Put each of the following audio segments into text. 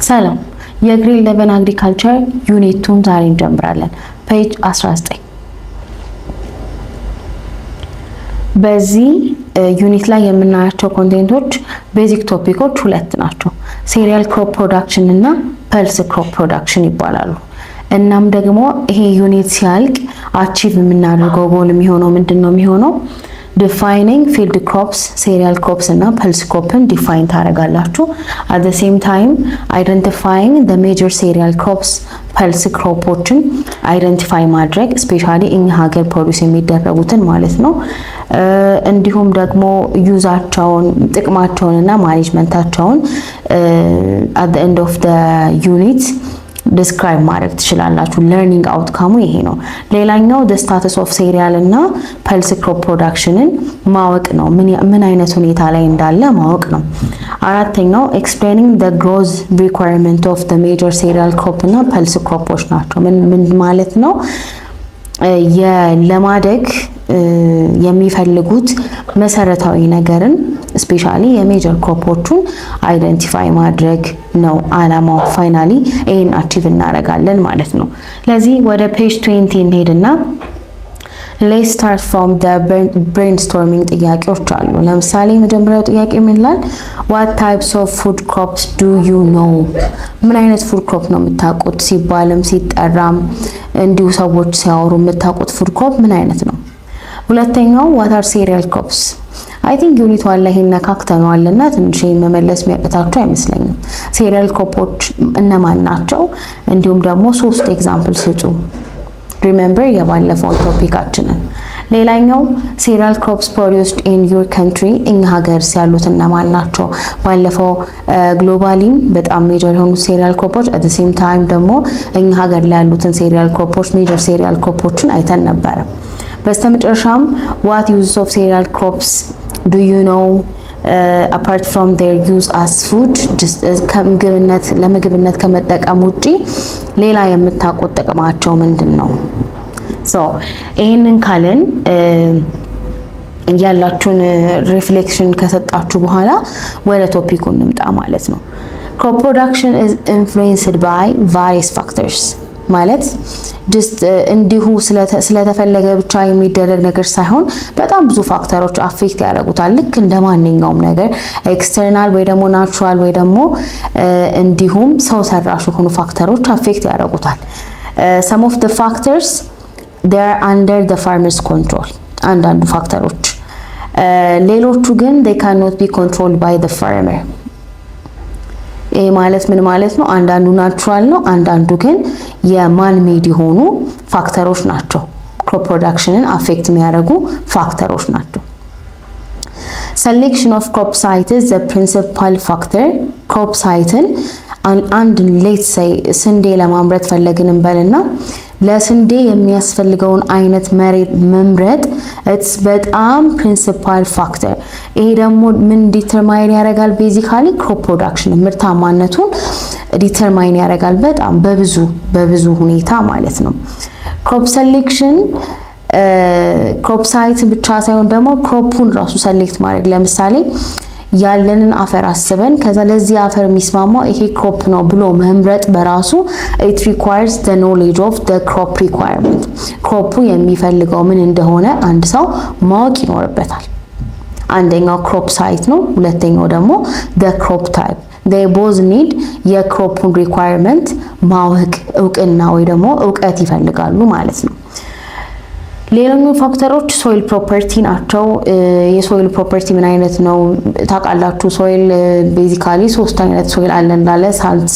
ሰላም የግሬድ 11 አግሪካልቸር ዩኒቱን ዛሬ እንጀምራለን። ፔጅ 19 በዚህ ዩኒት ላይ የምናያቸው ኮንቴንቶች ቤዚክ ቶፒኮች ሁለት ናቸው። ሴሪያል ክሮፕ ፕሮዳክሽን እና ፐልስ ክሮፕ ፕሮዳክሽን ይባላሉ። እናም ደግሞ ይሄ ዩኒት ሲያልቅ አቺቭ የምናደርገው ጎል የሚሆነው ምንድነው የሚሆነው? ዲፋይኒንግ ፊልድ ክሮፕስ ሴሪያል ክሮፕስ እና ፐልስ ክሮፕን ዲፋይን ታደርጋላችሁ። አት ዘ ሴም ታይም አይደንቲፋይንግ ዘ ሜጀር ሴሪያል ክሮፕስ ፐልስ ክሮፖችን አይደንቲፋይ ማድረግ ስፔሻሊ እኛ ሀገር ፕሮዲውስ የሚደረጉትን ማለት ነው። እንዲሁም ደግሞ ዩዛቸውን ጥቅማቸውን እና ማኔጅመንታቸውን at the end of the unit ዲስክራይብ ማድረግ ትችላላችሁ። ለርኒንግ አውትካሙ ይሄ ነው። ሌላኛው the status of cereal እና ፐልስ ክሮፕ ፕሮዳክሽንን ማወቅ ነው። ምን አይነት ሁኔታ ላይ እንዳለ ማወቅ ነው። አራተኛው explaining the growth requirement of the major cereal crop እና ፐልስ ክሮፖች ናቸው። ምን ማለት ነው? ለማደግ የሚፈልጉት መሰረታዊ ነገርን ስፔሻሊ የሜጀር ክሮፖቹን አይደንቲፋይ ማድረግ ነው አላማው። ፋይናሊ ይሄን አቺቭ እናደርጋለን ማለት ነው። ለዚህ ወደ ፔጅ 20 እንሄድና let's start from the brainstorming ጥያቄዎች አሉ። ለምሳሌ መጀመሪያው ጥያቄ ምን ይላል? what types of food crops do you know? ምን አይነት ፉድ ክሮፕ ነው የምታውቁት? ሲባልም ሲጠራም እንዲሁ ሰዎች ሲያወሩ የምታውቁት ፉድ ክሮፕ ምን አይነት ነው? ሁለተኛው what are cereal crops? አይ ቲንክ ዩኒት ዋን ላይ ነካክተነዋልና ትንሽ መመለስ የሚያቅታቸው አይመስለኝም። ሴሪያል ክሮፖች እነማን ናቸው? እንዲሁም ደግሞ 3 ኤግዛምፕል ስጡ። ሪሜምበር የባለፈው ቶፒካችንን። ሌላኛው ሴሪያል ክሮፕስ ፕሮዲውስድ ኢን ዩር ካንትሪ እኛ ሀገር ያሉት እነማን ናቸው? ባለፈው ግሎባሊም በጣም ሜጀር የሆኑ ሴሪያል ክሮፖች አት ዘ ሴም ታይም ደግሞ እኛ ሀገር ላይ ያሉትን ሴሪያል ክሮፖች ሜጀር ሴሪያል ክሮፖችን አይተን ነበር። በስተመጨረሻም what uses of cereal crops do you know apart from their use as food? ለምግብነት ከመጠቀም ውጪ ሌላ የምታውቁት ጥቅማቸው ምንድነው? ይሄንን ካልን ያላችሁን ሪፍሌክሽን ከሰጣችሁ በኋላ ወደ ቶፒኩ እንምጣ ማለት ነው። crop production is influenced by various factors ማለት ጀስት እንዲሁ ስለተፈለገ ብቻ የሚደረግ ነገር ሳይሆን በጣም ብዙ ፋክተሮች አፌክት ያደርጉታል። ልክ እንደ ማንኛውም ነገር ኤክስተርናል ወይ ደግሞ ናቹራል ወይ ደግሞ እንዲሁም ሰው ሰራሽ የሆኑ ፋክተሮች አፌክት ያደርጉታል። some of the factors they are under the farmer's control አንዳንዱ ፋክተሮች፣ ሌሎቹ ግን they cannot be controlled by the farmer። ይሄ ማለት ምን ማለት ነው? አንዳንዱ ናቹራል ነው፣ አንዳንዱ ግን የማን ሜድ የሆኑ ፋክተሮች ናቸው። ክሮፕ ፕሮዳክሽንን አፌክት የሚያደርጉ ፋክተሮች ናቸው። selection of crop site is the principal factor። ክሮፕ ሳይትን አንድ ሌትስ ሴይ ስንዴ ለማምረት ፈለግን እንበልና ለስንዴ የሚያስፈልገውን አይነት መሬት መምረጥ it's በጣም ፕሪንሲፓል ፋክተር። ይሄ ደግሞ ምን ዲተርማይን ያደርጋል? ቤዚካሊ ክሮፕ ፕሮዳክሽን ምርታማነቱን ዲተርማይን ያደርጋል በጣም በብዙ ሁኔታ ማለት ነው። ክሮፕ ሴሌክሽን ክሮፕ ሳይት ብቻ ሳይሆን ደግሞ ክሮፑን ራሱ ሴሌክት ማድረግ፣ ለምሳሌ ያለንን አፈር አስበን ከዛ ለዚህ አፈር የሚስማማው ይሄ ክሮፕ ነው ብሎ መምረጥ በራሱ it requires the knowledge of the crop requirement። ክሮፑ የሚፈልገው ምን እንደሆነ አንድ ሰው ማወቅ ይኖርበታል። አንደኛው ክሮፕ ሳይት ነው፣ ሁለተኛው ደግሞ the crop type። they both need የክሮፑን requirement ማወቅ እውቅና ወይ ደግሞ እውቀት ይፈልጋሉ ማለት ነው። ሌላኛው ፋክተሮች ሶይል ፕሮፐርቲ ናቸው። የሶይል ፕሮፐርቲ ምን አይነት ነው ታውቃላችሁ? ሶይል ቤዚካሊ 3 አይነት ሶይል አለ እንዳለ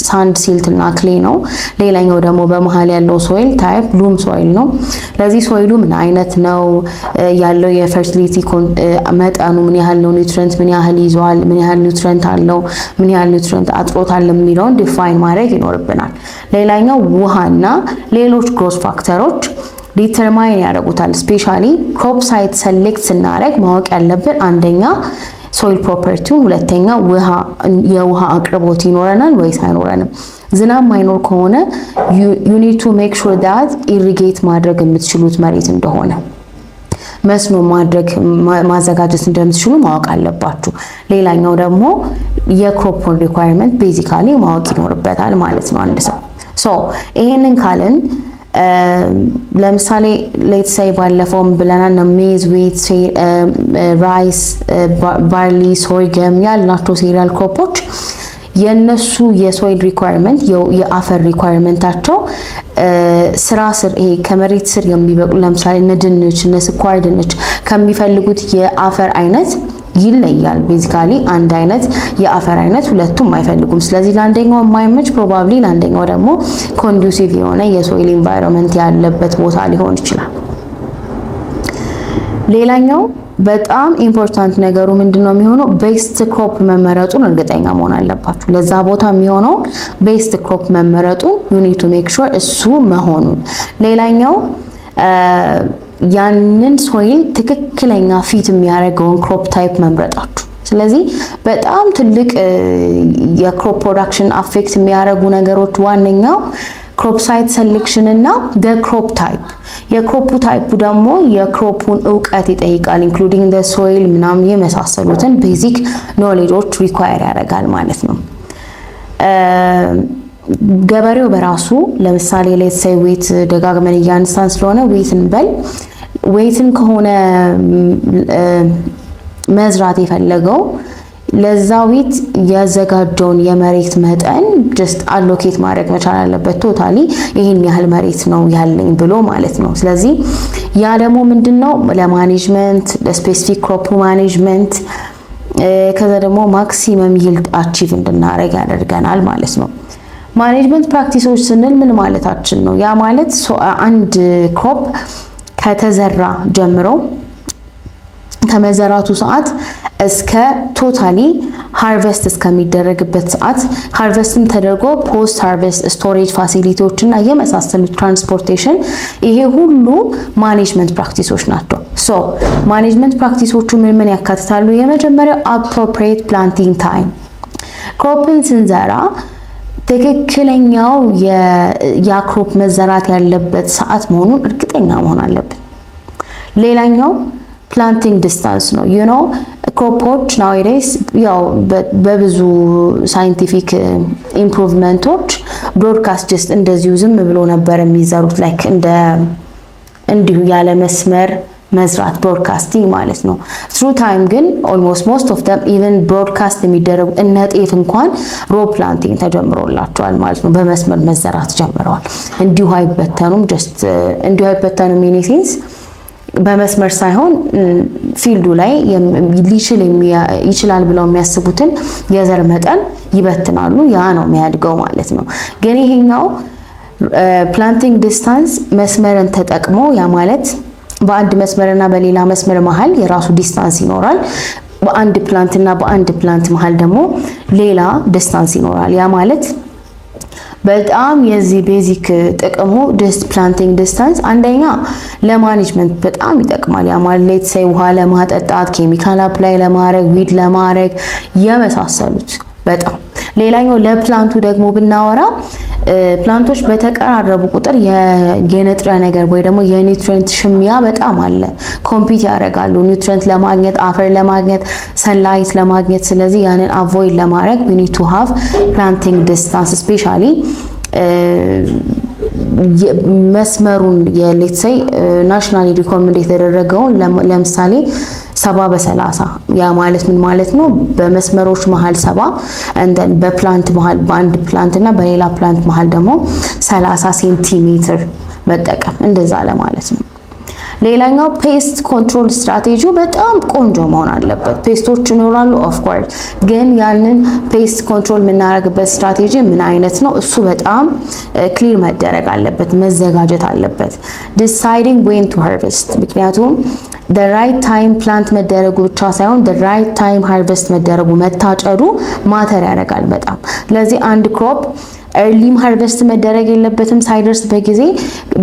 ሳንድ፣ ሲልት እና ክሌ ነው። ሌላኛው ደግሞ በመሃል ያለው ሶይል ታይፕ ሉም ሶይል ነው። ለዚህ ሶይሉ ምን አይነት ነው ያለው የፈርቲሊቲ መጠኑ ምን ያህል ነው፣ ኒውትሪየንት ምን ያህል ይዟል፣ ምን ያህል ኒውትሪየንት አለው፣ ምን ያህል ኒውትሪየንት አጥሮታል የሚለውን ዲፋይን ማድረግ ይኖርብናል። ሌላኛው ውሃና ሌሎች ግሮስ ፋክተሮች ዲተርማይን ያደርጉታል። ስፔሻሊ ክሮፕ ሳይት ሴሌክት ስናደርግ ማወቅ ያለብን አንደኛ ሶይል ፕሮፐርቲው፣ ሁለተኛ የውሃ አቅርቦት ይኖረናል ወይስ አይኖረንም። ዝናብ ማይኖር ከሆነ you need to make sure that irrigate ማድረግ የምትችሉት መሬት እንደሆነ መስኖ ማዘጋጀት እንደምትችሉ ማወቅ አለባችሁ። ሌላኛው ደግሞ የክሮፕን ሪኳየርመንት ቤዚካሊ ማወቅ ይኖርበታል ማለት ነው አንድ ሰው። ሶ ይሄንን ካልን ለምሳሌ ሌትስ ሴይ ባለፈውም ብለናል ሜዝ፣ ዊት፣ ራይስ፣ ባርሊ፣ ሶርገም ያልናቸው ሴሪያል ክሮፖች የነሱ የሶይል ሪኳየርመንት የአፈር ሪኳየርመንታቸው ስራ ስር ይሄ ከመሬት ስር የሚበቅሉ ለምሳሌ እነ ድንች እነ ስኳር ድንች ከሚፈልጉት የአፈር አይነት ይለያል። ቤዚካሊ አንድ አይነት የአፈር አይነት ሁለቱም አይፈልጉም። ስለዚህ ለአንደኛው የማይመች ፕሮባብሊ ለአንደኛው ደግሞ ኮንዱሲቭ የሆነ የሶይል ኢንቫይሮንመንት ያለበት ቦታ ሊሆን ይችላል። ሌላኛው በጣም ኢምፖርታንት ነገሩ ምንድነው የሚሆነው ቤስት ክሮፕ መመረጡን እርግጠኛ መሆን አለባችሁ። ለዛ ቦታ የሚሆነው ቤስት ክሮፕ መመረጡን you need to make sure እሱ መሆኑን። ሌላኛው ያንን ሶይል ትክክለኛ ፊት የሚያደርገውን ክሮፕ ታይፕ መምረጣችሁ። ስለዚህ በጣም ትልቅ የክሮፕ ፕሮዳክሽን አፌክት የሚያደርጉ ነገሮች ዋነኛው ክሮፕ ሳይት ሴሌክሽን እና ክሮፕ ታይፕ። የክሮፑ ታይፑ ደግሞ የክሮፑን እውቀት ይጠይቃል ኢንክሉዲንግ ዘ ሶይል ምናምን የመሳሰሉትን ቤዚክ ኖሌጆች ሪኳየር ያደርጋል ማለት ነው። ገበሬው በራሱ ለምሳሌ ሌትስ ሴይ ዌት ደጋግመን እያነሳን ስለሆነ ዌትን በል ዌትን ከሆነ መዝራት የፈለገው ለዛ ዌት ያዘጋጀውን የመሬት መጠን ጀስት አሎኬት ማድረግ መቻል አለበት። ቶታሊ ይሄን ያህል መሬት ነው ያለኝ ብሎ ማለት ነው። ስለዚህ ያ ደግሞ ምንድነው ለማኔጅመንት ለስፔሲፊክ ክሮፕ ማኔጅመንት ከዛ ደግሞ ማክሲመም ይልድ አቺቭ እንድናደርግ ያደርገናል ማለት ነው። ማኔጅመንት ፕራክቲሶች ስንል ምን ማለታችን ነው? ያ ማለት አንድ ክሮፕ ከተዘራ ጀምሮ ከመዘራቱ ሰዓት እስከ ቶታሊ ሃርቨስት እስከሚደረግበት ሰዓት ሃርቨስትም ተደርጎ ፖስት ሃርቨስት ስቶሬጅ ፋሲሊቲዎችና የመሳሰሉት ትራንስፖርቴሽን ይሄ ሁሉ ማኔጅመንት ፕራክቲሶች ናቸው። ሶ ማኔጅመንት ፕራክቲሶቹ ምን ያካትታሉ? የመጀመሪያው አፕሮፕሪየት ፕላንቲንግ ታይም። ክሮፕን ስንዘራ ትክክለኛው የክሮፕ መዘራት ያለበት ሰዓት መሆኑን እርግጠኛ መሆን አለብን። ሌላኛው ፕላንቲንግ ዲስታንስ ነው። ዩ ኖ ክሮፖች ናውዴይስ ያው በብዙ ሳይንቲፊክ ኢምፕሩቭመንቶች ብሮድካስት ጀስት እንደዚሁ ዝም ብሎ ነበር የሚዘሩት ላይክ እንዲሁ ያለ መስመር መዝራት ብሮድካስቲንግ ማለት ነው። ትሩ ታይም ግን ኦልሞስት ሞስት ኦፍ ዘም ኢቨን ብሮድካስት የሚደረጉ እነ ጤፍ እንኳን ሮ ፕላንቲንግ ተጀምሮላቸዋል ማለት ነው። በመስመር መዘራት ጀምረዋል። እንዲሁ አይበተኑም ጀስት እንዲሁ አይበተኑም ኢን ሴንስ በመስመር ሳይሆን ፊልዱ ላይ ይችላል ብለው የሚያስቡትን የዘር መጠን ይበትናሉ። ያ ነው የሚያድገው ማለት ነው። ግን ይሄኛው ፕላንቲንግ ዲስታንስ መስመርን ተጠቅሞ ያ ማለት በአንድ መስመርና በሌላ መስመር መሃል የራሱ ዲስታንስ ይኖራል። በአንድ ፕላንትና በአንድ ፕላንት መሃል ደግሞ ሌላ ዲስታንስ ይኖራል። ያ ማለት በጣም የዚህ ቤዚክ ጥቅሙ ፕላንቲንግ ዲስታንስ አንደኛ ለማኔጅመንት በጣም ይጠቅማል። ያ ማለት ሴይ ውሃ ለማጠጣት፣ ኬሚካል አፕላይ ለማድረግ፣ ዊድ ለማድረግ የመሳሰሉት በጣም። ሌላኛው ለፕላንቱ ደግሞ ብናወራ ፕላንቶች በተቀራረቡ ቁጥር የንጥረ ነገር ወይ ደግሞ የኒውትሪየንት ሽሚያ በጣም አለ። ኮምፒት ያደርጋሉ ኒውትሪየንት ለማግኘት፣ አፈር ለማግኘት፣ ሰንላይት ለማግኘት። ስለዚህ ያንን አቮይድ ለማድረግ we need to have planting distance especially መስመሩን የሌትስ ሴይ ናሽናሊ ሪኮመንድ የተደረገውን ለምሳሌ 70 በ30 ያ ማለት ምን ማለት ነው? በመስመሮች መሃል 70 እንደን በፕላንት መሃል በአንድ ፕላንት እና በሌላ ፕላንት መሃል ደግሞ 30 ሴንቲሜትር መጠቀም እንደዛ ለማለት ነው። ሌላኛው ፔስት ኮንትሮል ስትራቴጂው በጣም ቆንጆ መሆን አለበት። ፔስቶች ይኖራሉ ኦፍ ኮርስ፣ ግን ያንን ፔስት ኮንትሮል የምናደርግበት ስትራቴጂ ምን አይነት ነው? እሱ በጣም ክሊር መደረግ አለበት፣ መዘጋጀት አለበት። ዲሳይዲንግ ዌን ቱ ሃርቨስት፣ ምክንያቱም the right time ፕላንት መደረጉ ብቻ ሳይሆን the right time ሃርቨስት መደረጉ መታጨዱ ማተር ያደርጋል በጣም። ስለዚህ አንድ ክሮፕ ኤርሊም ሃርቨስት መደረግ የለበትም ሳይደርስ በጊዜ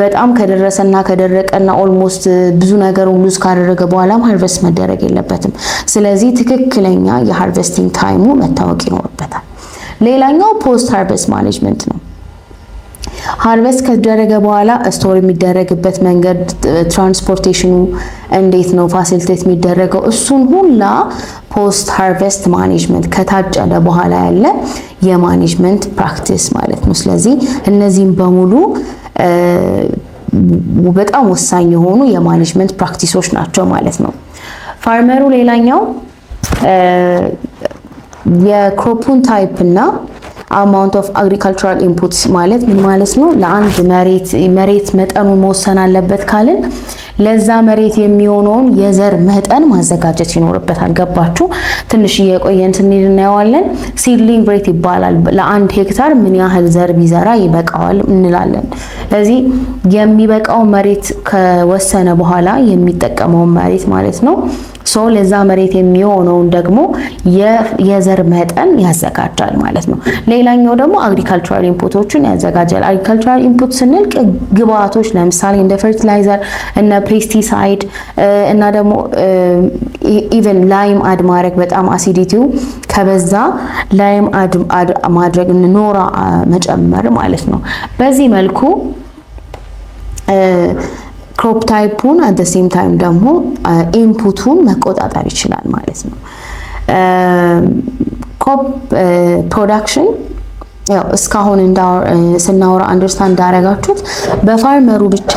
በጣም ከደረሰና ከደረቀና ኦልሞስት ብዙ ነገር ሉዝ ካደረገ በኋላም ሃርቨስት መደረግ የለበትም። ስለዚህ ትክክለኛ የሃርቨስቲንግ ታይሙ መታወቅ ይኖርበታል። ሌላኛው ፖስት ሃርቨስት ማኔጅመንት ነው። ሃርቨስት ከተደረገ በኋላ ስቶር የሚደረግበት መንገድ፣ ትራንስፖርቴሽኑ እንዴት ነው ፋሲሊቴት የሚደረገው፣ እሱን ሁላ ፖስት ሃርቨስት ማኔጅመንት ከታጨደ በኋላ ያለ የማኔጅመንት ፕራክቲስ ማለት ነው። ስለዚህ እነዚህም በሙሉ በጣም ወሳኝ የሆኑ የማኔጅመንት ፕራክቲሶች ናቸው ማለት ነው። ፋርመሩ ሌላኛው የክሮፑን ታይፕ እና አማውንት ኦፍ አግሪካልቸራል ኢንፑትስ ማለት ምን ማለት ነው? ለአንድ መሬት መጠኑን መወሰን አለበት ካልን ለዛ መሬት የሚሆነውን የዘር መጠን ማዘጋጀት ይኖርበታል። ገባችሁ? ትንሽ እየቆየን ስንሄድ እናየዋለን። ሲድሊንግ ሬት ይባላል። ለአንድ ሄክታር ምን ያህል ዘር ቢዘራ ይበቃዋል እንላለን። ስለዚህ የሚበቃው መሬት ከወሰነ በኋላ የሚጠቀመውን መሬት ማለት ነው ሶ ለዛ መሬት የሚሆነውን ደግሞ የዘር መጠን ያዘጋጃል ማለት ነው። ሌላኛው ደግሞ አግሪካልቸራል ኢንፑቶችን ያዘጋጃል። አግሪካልቸራል ኢንፑት ስንል ግብአቶች ለምሳሌ እንደ ፈርቲላይዘር እና ፔስቲሳይድ እና ደግሞ ኢቨን ላይም አድ ማድረግ በጣም አሲዲቲው ከበዛ ላይም አድ ማድረግ ኖራ መጨመር ማለት ነው። በዚህ መልኩ ክሮፕ ታይፑን አት ሴም ታይም ደግሞ ኢንፑቱን መቆጣጠር ይችላል ማለት ነው። ክሮፕ ፕሮዳክሽን ያው እስካሁን ስናወራ አንደርስታንድ እንዳደረጋችሁት በፋርመሩ ብቻ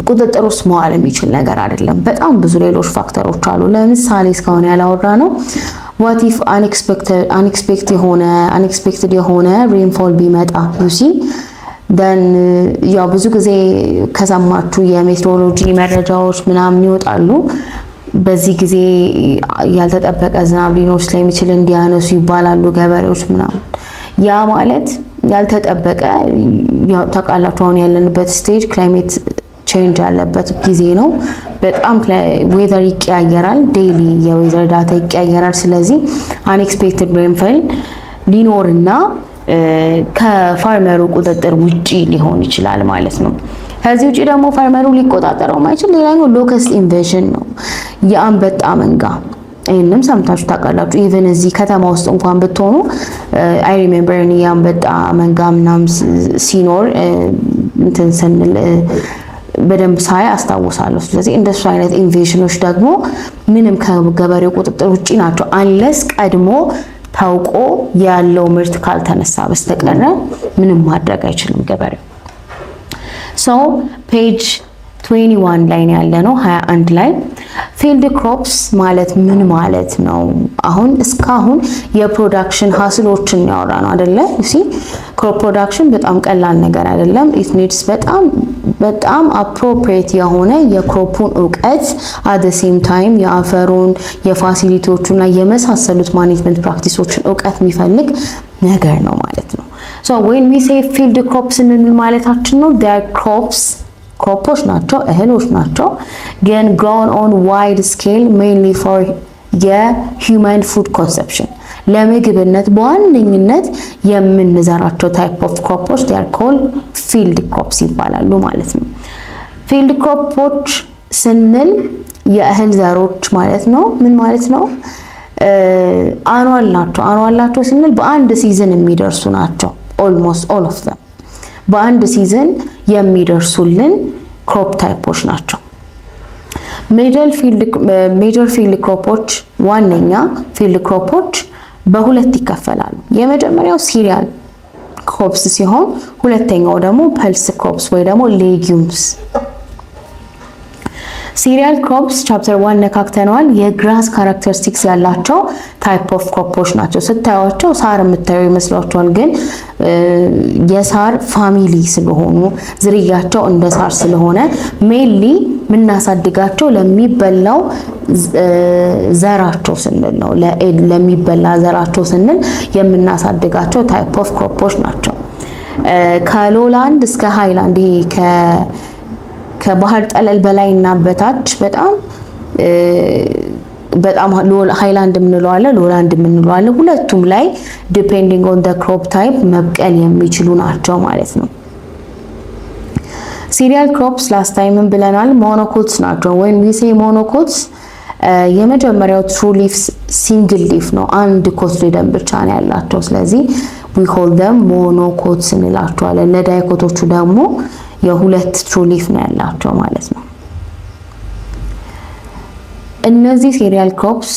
ቁጥጥር ውስጥ መዋል የሚችል ነገር አይደለም። በጣም ብዙ ሌሎች ፋክተሮች አሉ። ለምሳሌ እስካሁን ያላወራ ነው what if unexpected የሆነ ሬንፎል ቢመጣ ዩሲ ደን ያው ብዙ ጊዜ ከሰማችሁ የሜትሮሎጂ መረጃዎች ምናምን ይወጣሉ። በዚህ ጊዜ ያልተጠበቀ ዝናብ ሊኖር ስለሚችል እንዲያነሱ ይባላሉ ገበሬዎች ምናምን። ያ ማለት ያልተጠበቀ ያው ታውቃላችሁ አሁን ያለንበት ስቴጅ ክላይሜት ቼንጅ ያለበት ጊዜ ነው። በጣም ዌዘር ይቀያየራል። ዴይሊ የዌዘር ዳታ ይቀያየራል። ስለዚህ አንኤክስፔክትድ ሬንፎል ሊኖርና ከፋርመሩ ቁጥጥር ውጪ ሊሆን ይችላል ማለት ነው። ከዚህ ውጪ ደግሞ ፋርመሩ ሊቆጣጠረው ማይችል ሌላኛው ሎከስት ኢንቬዥን ነው፣ የአንበጣ መንጋ። ይሄንም ሰምታችሁ ታውቃላችሁ። ኢቭን እዚህ ከተማ ውስጥ እንኳን ብትሆኑ አይ ሪሜምበር የአንበጣ መንጋ ምናምን ሲኖር እንትን ስንል በደንብ ሳይ አስታውሳለሁ። ስለዚህ እንደሱ አይነት ኢንቬዥኖች ደግሞ ምንም ከገበሬው ቁጥጥር ውጪ ናቸው አንለስ ቀድሞ ታውቆ ያለው ምርት ካልተነሳ በስተቀር ምንም ማድረግ አይችልም ገበሬው። ሶ ፔጅ 21 ላይ ያለ ነው 21 ላይ ፊልድ ክሮፕስ ማለት ምን ማለት ነው? አሁን እስካሁን የፕሮዳክሽን ሀስሎችን ያወራ ነው አይደለ? እሺ ክሮፕ ፕሮዳክሽን በጣም ቀላል ነገር አይደለም። ኢት ኒድስ በጣም አፕሮፕሪየት የሆነ የክሮፑን እውቀት አት ዘ ሴም ታይም የአፈሩን የፋሲሊቲዎቹና የመሳሰሉት ማኔጅመንት ፕራክቲሶችን እውቀት የሚፈልግ ነገር ነው ማለት ነው። ሶ when we say field crops እንል ማለታችን ነው they are ክሮፖች ናቸው፣ እህሎች ናቸው ግን grown on wide scale mainly for የhuman food consumption ለምግብነት በዋነኝነት የምንዘራቸው ታይፕ ኦፍ ክሮፖች they are called field crops ይባላሉ ማለት ነው። ፊልድ ክሮፖች ስንል የእህል ዘሮች ማለት ነው። ምን ማለት ነው? አኑዋል ናቸው ስንል በአንድ ሲዝን የሚደርሱ ናቸው። almost all of them በአንድ ሲዝን የሚደርሱልን ክሮፕ ታይፖች ናቸው። ሜጀር ፊልድ ክሮፖች ዋነኛ ፊልድ ክሮፖች በሁለት ይከፈላሉ። የመጀመሪያው ሲሪያል ክሮፕስ ሲሆን ሁለተኛው ደግሞ ፐልስ ክሮፕስ ወይ ደግሞ ሌጊዩምስ። ሲሪያል ክሮፕስ ቻፕተር 1 ነካክተነዋል። የግራስ ካራክተሪስቲክስ ያላቸው ታይፕ ኦፍ ክሮፖች ናቸው። ስታዩቸው ሳር የምታዩ ይመስላችኋል፣ ግን የሳር ፋሚሊ ስለሆኑ ዝርያቸው እንደ ሳር ስለሆነ ሜንሊ የምናሳድጋቸው ለሚበላው ዘራቸው ስንል ነው። ለሚበላ ዘራቸው ስንል የምናሳድጋቸው ታይፕ ኦፍ ክሮፖች ናቸው። ከሎላንድ እስከ ሃይላንድ ይሄ ከባህር ጠለል በላይ እና በታች በጣም ሃይላንድ የምንለው አለ፣ ሎላንድ የምንለው አለ። ሁለቱም ላይ ዲፔንዲንግ ኦን ዘ ክሮፕ ታይፕ መብቀል የሚችሉ ናቸው ማለት ነው። ሲሪያል ክሮፕስ ላስት ታይም ብለናል ሞኖኮትስ ናቸው። when we say monocots የመጀመሪያው ትሩ ሊፍ ሲንግል ሊፍ ነው፣ አንድ ኮትሪደም ብቻ ነው ያላቸው። ስለዚህ we call them monocots እንላቸዋለን። ለዳይኮቶቹ ደግሞ የሁለት ትሩ ሊፍ ነው ያላቸው ማለት ነው። እነዚህ cereal crops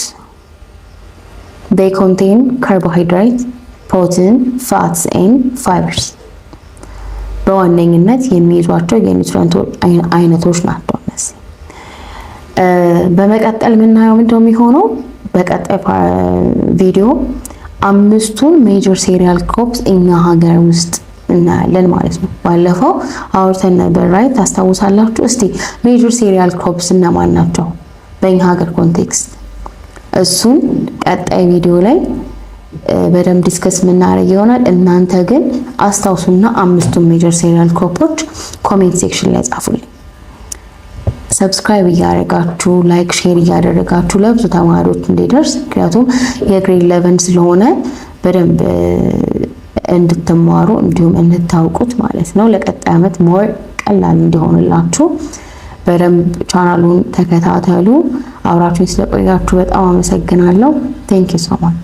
they contain carbohydrates, protein, fats and fibers በዋነኝነት የሚይዟቸው የኒውትሪየንት አይነቶች ናቸው እነዚህ። በመቀጠል የምናየው ምንድነው የሚሆነው በቀጣይ ቪዲዮ 5ቱን ሜጀር cereal crops እኛ ሀገር ውስጥ እናያለን ማለት ነው። ባለፈው አውርተን ነበር ራይት ታስታውሳላችሁ? እስቲ ሜጀር cereal crops እነማን ናቸው በእኛ ሀገር ኮንቴክስት እሱን ቀጣይ ቪዲዮ ላይ በደንብ ዲስከስ የምናደርግ ይሆናል። እናንተ ግን አስታውሱና 5ቱን ሜጀር cereal crops ኮሜንት ሴክሽን ላይ ጻፉልኝ። ሰብስክራይብ እያደረጋችሁ ላይክ ሼር እያደረጋችሁ ለብዙ ተማሪዎች እንዲደርስ ምክንያቱም የግሬድ 11 ስለሆነ በደንብ እንድትማሩ እንዲሁም እንድታውቁት ማለት ነው። ለቀጣይ ዓመት ሞር ቀላል እንዲሆንላችሁ በደንብ ቻናሉን ተከታተሉ። አብራችሁኝ ስለቆያችሁ በጣም አመሰግናለሁ። ቴንክ ዩ ሶ ማች